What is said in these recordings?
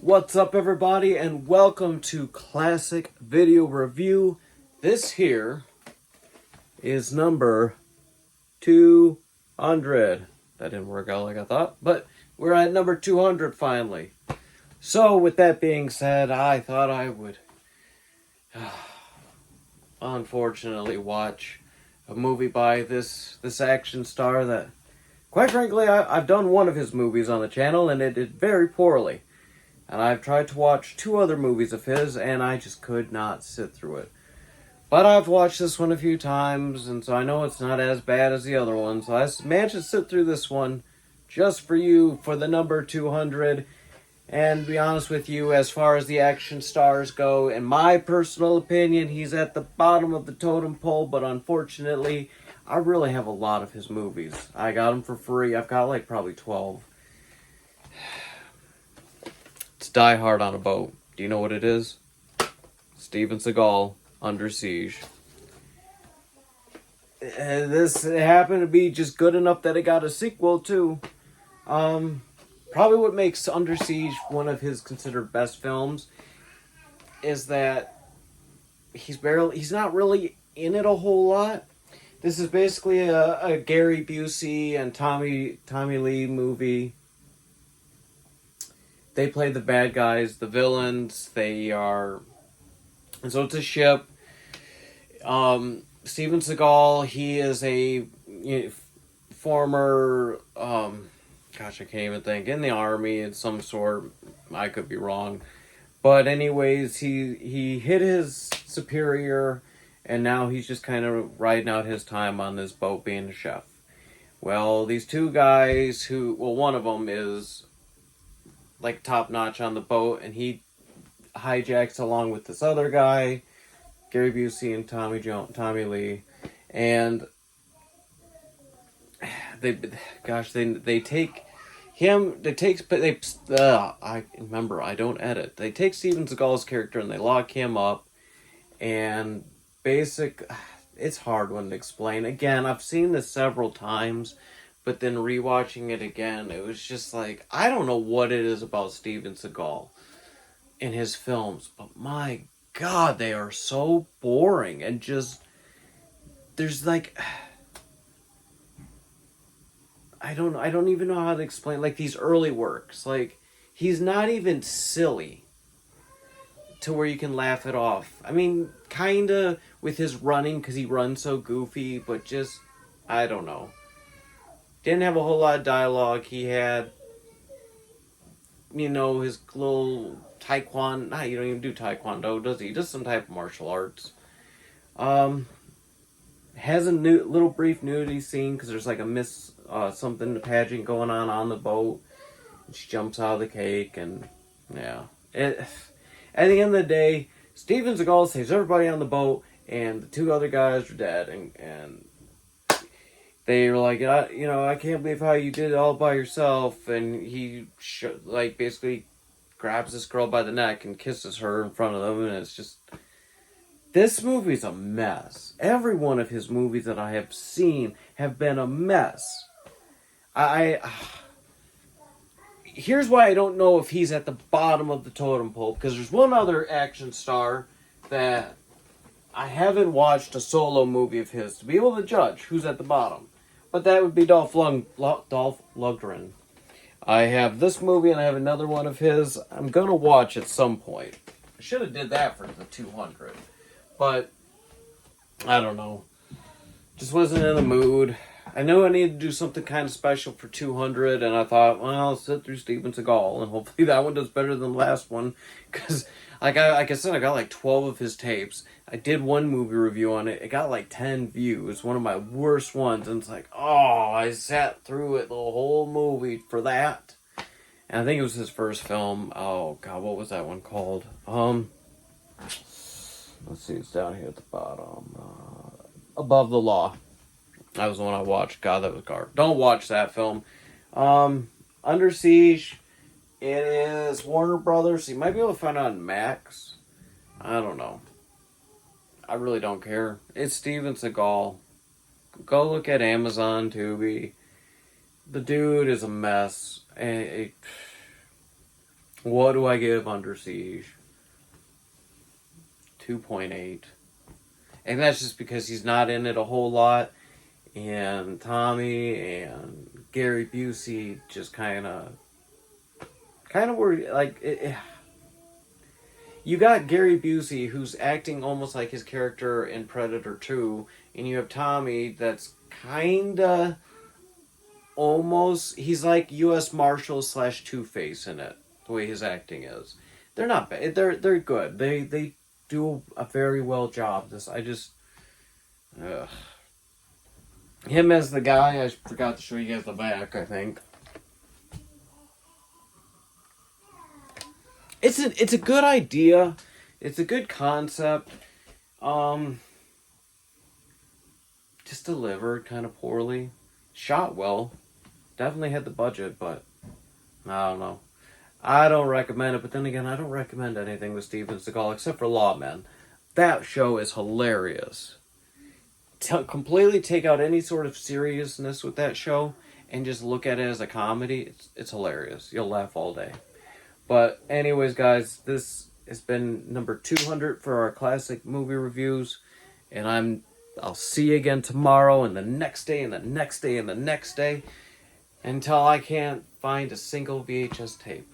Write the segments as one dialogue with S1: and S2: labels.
S1: What's up, everybody, and welcome to Classic Video Review. This here is number 200. That didn't work out like I thought, but we're at number 200 finally. So, with that being said, I thought I would unfortunately watch a movie by this action star that, quite frankly, I've done one of his movies on the channel and it did very poorly. And I've tried to watch two other movies of his, and I just could not sit through it. But I've watched this one a few times, and so I know it's not as bad as the other one. So I managed to sit through this one just for you for the number 200. And to be honest with you, as far as the action stars go, in my personal opinion, he's at the bottom of the totem pole. But unfortunately, I really have a lot of his movies. I got them for free. I've got like probably 12. Die Hard on a Boat. Do you know what it is? Steven Seagal, Under Siege. This happened to be just good enough that it got a sequel too. Probably what makes Under Siege one of his considered best films is that he's not really in it a whole lot. This is basically a Gary Busey and Tommy Lee movie. They play the bad guys, the villains. And so it's a ship. Steven Seagal, he is a former, I can't even think, in the army of some sort. I could be wrong. But anyways, he hit his superior, and now he's just kind of riding out his time on this boat being a chef. Well, these two guys one of them is like top notch on the boat, and he hijacks along with this other guy, Gary Busey and Tommy Lee, and they take him. I remember, I don't edit. They take Steven Seagal's character and they lock him up, and it's hard one to explain. Again, I've seen this several times. But then rewatching it again, it was just like, I don't know what it is about Steven Seagal in his films, but my God, they are so boring and just, there's like, I don't even know how to explain, like these early works, like he's not even silly to where you can laugh it off. I mean, kinda with his running, because he runs so goofy, but just, I don't know. Didn't have a whole lot of dialogue. He had, his little taekwondo. Nah, you don't even do taekwondo, does he? He does some type of martial arts. Has a little brief nudity scene because there's like a something pageant going on the boat. And she jumps out of the cake, and yeah. At the end of the day, Steven Seagal saves everybody on the boat, and the two other guys are dead, and they were like, I can't believe how you did it all by yourself. And he, basically grabs this girl by the neck and kisses her in front of them. And it's just, this movie's a mess. Every one of his movies that I have seen have been a mess. Here's why I don't know if he's at the bottom of the totem pole. Because there's one other action star that I haven't watched a solo movie of his to be able to judge who's at the bottom. But that would be Dolph Lundgren. I have this movie and I have another one of his I'm going to watch at some point. I should have did that for the 200. But, I don't know. Just wasn't in the mood. I knew I needed to do something kind of special for 200. And I thought, well, I'll sit through Steven Seagal. And hopefully that one does better than the last one. Because, like I said, I got like 12 of his tapes. I did one movie review on it. It got like 10 views. One of my worst ones. And it's like, oh, I sat through it the whole movie for that. And I think it was his first film. Oh, God, what was that one called? Let's see, it's down here at the bottom. Above the Law. That was the one I watched. God, that was garbage. Don't watch that film. Under Siege. It is Warner Brothers. You might be able to find it on Max. I don't know. I really don't care. It's Steven Seagal. Go look at Amazon, Tubi. The dude is a mess. What do I give Under Siege? 2.8. And that's just because he's not in it a whole lot. And Tommy and Gary Busey just kind of were like... You got Gary Busey, who's acting almost like his character in Predator 2. And you have Tommy that's kind of... almost... He's like U.S. Marshal / Two-Face in it. The way his acting is. They're not bad. They're good. They do a very well job. Him as the guy, I forgot to show you guys the back, I think. It's a good idea. It's a good concept. Just delivered kind of poorly. Shot well. Definitely had the budget, but I don't know. I don't recommend it, but then again, I don't recommend anything with Steven Seagal except for Lawman. That show is hilarious. Completely take out any sort of seriousness with that show and just look at it as a comedy. It's hilarious. You'll laugh all day. But anyways, guys, this has been number 200 for our classic movie reviews, and I'll see you again tomorrow and the next day and the next day and the next day until I can't find a single VHS tape.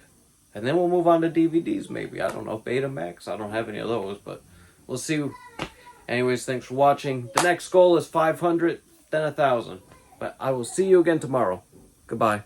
S1: And then we'll move on to DVDs, maybe. I don't know. Betamax. I don't have any of those, but we'll see. Anyways, thanks for watching. The next goal is 500, then 1,000. But I will see you again tomorrow. Goodbye.